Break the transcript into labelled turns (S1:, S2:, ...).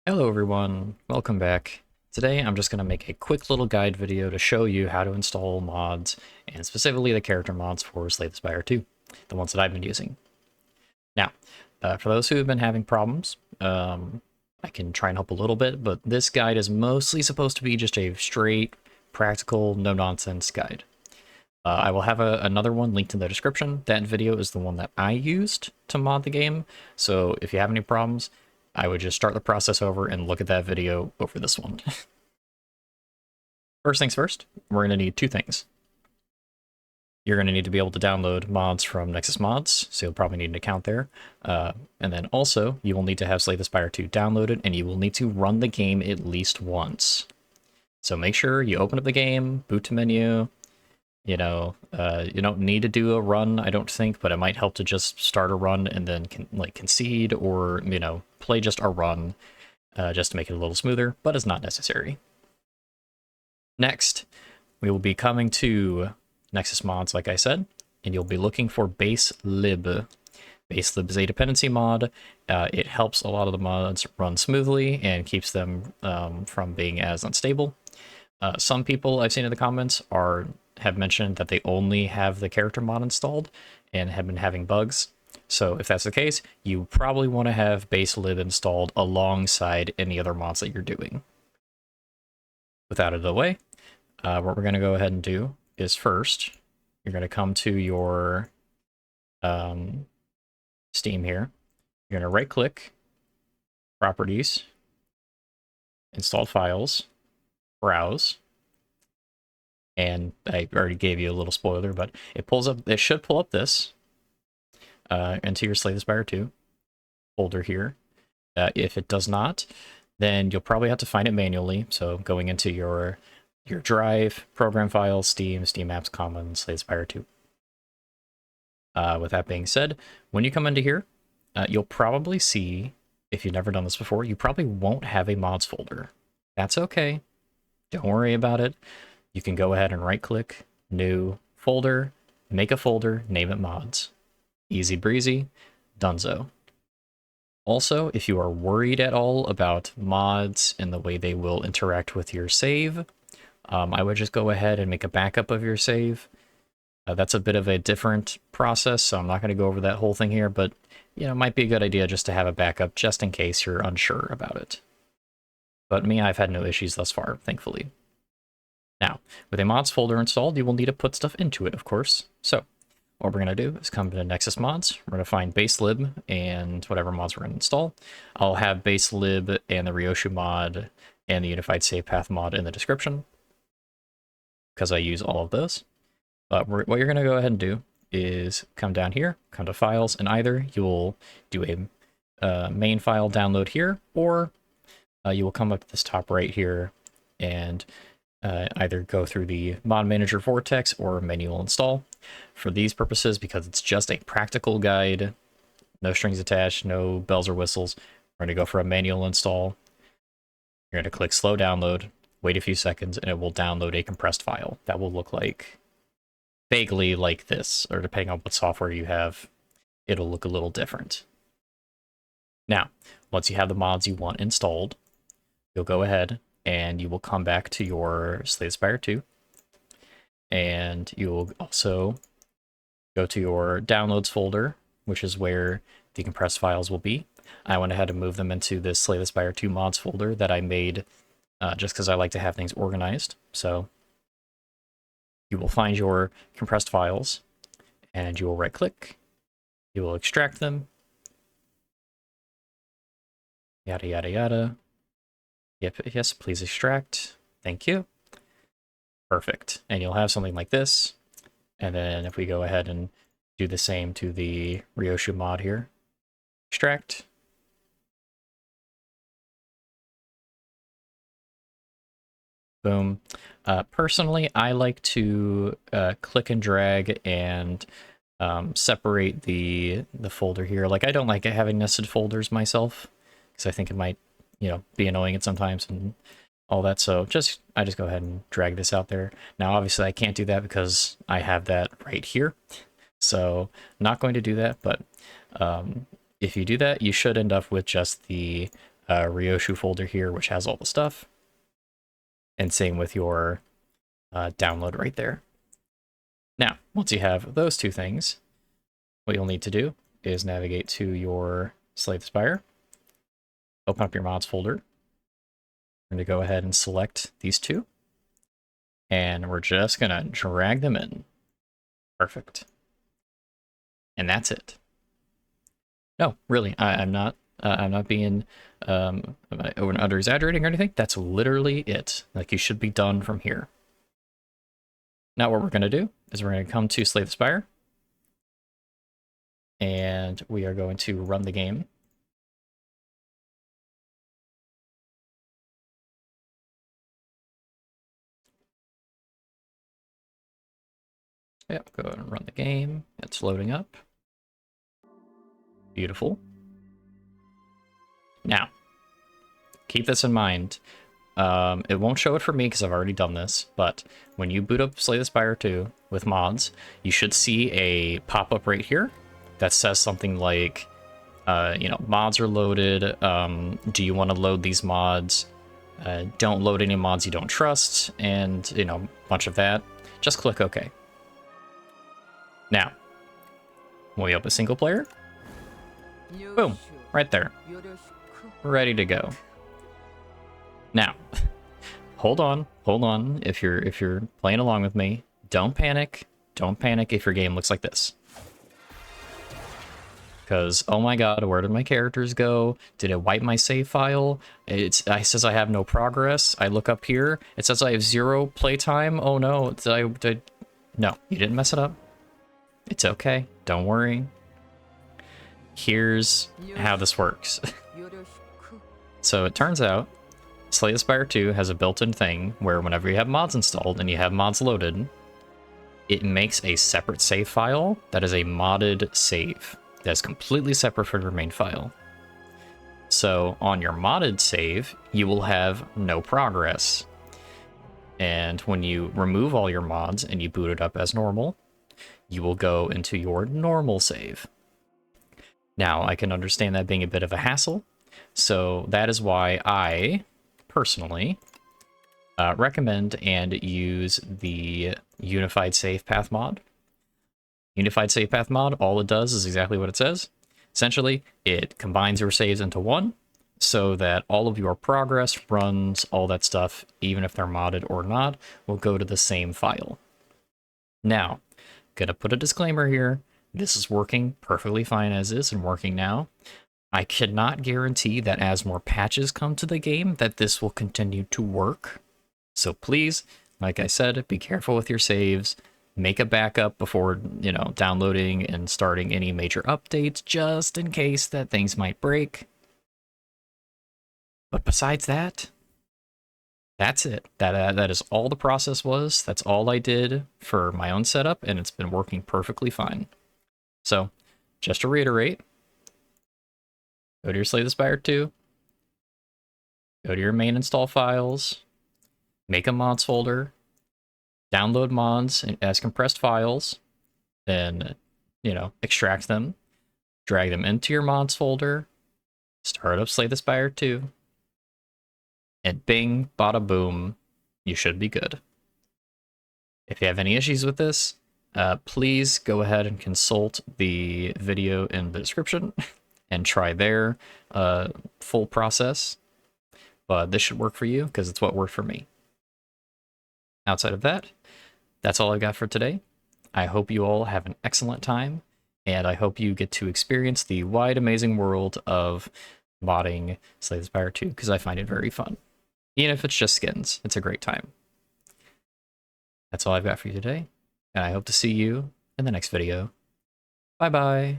S1: Hello everyone, welcome back. Today I'm just going to make a quick little guide video to show you how to install mods, and specifically the character mods for Slay the Spire 2, the ones that I've been using. Now, for those who have been having problems, I can try and help a little bit, but this guide is mostly supposed to be just a straight, practical, no-nonsense guide. I will have another one linked in the description. That video is the one that I used to mod the game, so if you have any problems, I would just start the process over and look at that video over this one. First things first, we're going to need two things. You're going to need to be able to download mods from Nexus Mods, so you'll probably need an account there. And then also, you will need to have Slay the Spire 2 downloaded, and you will need to run the game at least once. So make sure you open up the game, boot to menu. You don't need to do a run, I don't think, but it might help to just start a run and then concede, or play just a run just to make it a little smoother, but it's not necessary. Next, we will be coming to Nexus Mods, like I said, and you'll be looking for base lib. Base lib is a dependency mod. It helps a lot of the mods run smoothly and keeps them from being as unstable. Some people I've seen in the comments have mentioned that they only have the character mod installed and have been having bugs. So if that's the case, you probably want to have base lib installed alongside any other mods that you're doing. With that out of the way, what we're going to go ahead and do is first, you're going to come to your Steam here. You're going to right click, Properties, Installed Files, Browse. And I already gave you a little spoiler, but it should pull up this into your Slay the Spire 2 folder here. If it does not, then you'll probably have to find it manually. So going into your drive, program files, Steam Apps Commons, Slay the Spire 2. With that being said, when you come into here, you'll probably see, if you've never done this before, you probably won't have a mods folder. That's okay. Don't worry about it. You can go ahead and right-click, New, Folder, make a folder, name it Mods. Easy breezy, donezo. Also, if you are worried at all about mods and the way they will interact with your save, I would just go ahead and make a backup of your save. That's a bit of a different process, so I'm not going to go over that whole thing here, but it might be a good idea just to have a backup just in case you're unsure about it. But me, I've had no issues thus far, thankfully. Now, with a mods folder installed, you will need to put stuff into it, of course. So, what we're going to do is come to Nexus Mods. We're going to find base lib and whatever mods we're going to install. I'll have base lib and the Ryoshu mod and the Unified Save Path mod in the description, because I use all of those. But what you're going to go ahead and do is come down here, come to Files, and either you will do a main file download here, or you will come up to this top right here and either go through the mod manager vortex or manual install. For these purposes, because it's just a practical guide, no strings attached, no bells or whistles, we're going to go for a manual install. You're going to click slow download, wait a few seconds, and it will download a compressed file that will look like vaguely like this, or depending on what software you have, it'll look a little different. Now, once you have the mods you want installed, you'll go ahead and you will come back to your Slay the Spire 2, and you will also go to your downloads folder, which is where the compressed files will be. I went ahead and moved them into this Slay the Spire 2 mods folder that I made just because I like to have things organized. So you will find your compressed files, and you will right-click, you will extract them, yada yada yada. Yep, yes, please extract. Thank you. Perfect. And you'll have something like this. And then if we go ahead and do the same to the Ryoshu mod here, extract. Boom. Personally, I like to click and drag and separate the folder here. Like, I don't like having nested folders myself, because I think it might be annoying at sometimes and all that. So I just go ahead and drag this out there. Now, obviously I can't do that because I have that right here. So not going to do that, but if you do that, you should end up with just the Ryoshu folder here, which has all the stuff. And same with your download right there. Now, once you have those two things, what you'll need to do is navigate to your Slay the Spire, open up your mods folder, and to go ahead and select these two, and we're just gonna drag them in. Perfect. And that's it. No, really, I'm not being under exaggerating or anything. That's literally it. Like, you should be done from here. Now what we're gonna do is we're gonna come to Slay the Spire, and we are going to run the game. Yep, go ahead and run the game. It's loading up. Beautiful. Now, keep this in mind. It won't show it for me because I've already done this, but when you boot up Slay the Spire 2 with mods, you should see a pop-up right here that says something like, you know, mods are loaded. Do you want to load these mods? Don't load any mods you don't trust, and, you know, a bunch of that. Just click OK. Now, when we open single player, boom, right there, ready to go. Now, hold on. If you're playing along with me, don't panic. Don't panic if your game looks like this. Because, oh my god, where did my characters go? Did it wipe my save file? It says I have no progress. I look up here. It says I have 0 playtime. Oh no, no, you didn't mess it up. It's okay. Don't worry. Here's how this works. So it turns out Slay the Spire 2 has a built-in thing where whenever you have mods installed and you have mods loaded, it makes a separate save file that is a modded save that's completely separate from your main file. So on your modded save, you will have no progress. And when you remove all your mods and you boot it up as normal, you will go into your normal save. Now, I can understand that being a bit of a hassle, so that is why I, personally, recommend and use the Unified Save Path mod. Unified Save Path mod, all it does is exactly what it says. Essentially, it combines your saves into one, so that all of your progress, runs, all that stuff, even if they're modded or not, will go to the same file. Now, gonna put a disclaimer here. This is working perfectly fine as is and working now. I cannot guarantee that as more patches come to the game that this will continue to work. So please, like I said, be careful with your saves. Make a backup before, you know, downloading and starting any major updates, just in case that things might break. But besides that, that's it. That is all the process was. That's all I did for my own setup, and it's been working perfectly fine. So, just to reiterate, go to your Slay the Spire 2, go to your main install files, make a mods folder, download mods as compressed files, then, you know, extract them, drag them into your mods folder, start up Slay the Spire 2, and bing, bada boom, you should be good. If you have any issues with this, please go ahead and consult the video in the description and try their full process. But this should work for you because it's what worked for me. Outside of that, that's all I've got for today. I hope you all have an excellent time, and I hope you get to experience the wide, amazing world of modding Slay the Spire 2, because I find it very fun. Even if it's just skins, it's a great time. That's all I've got for you today, and I hope to see you in the next video. Bye-bye.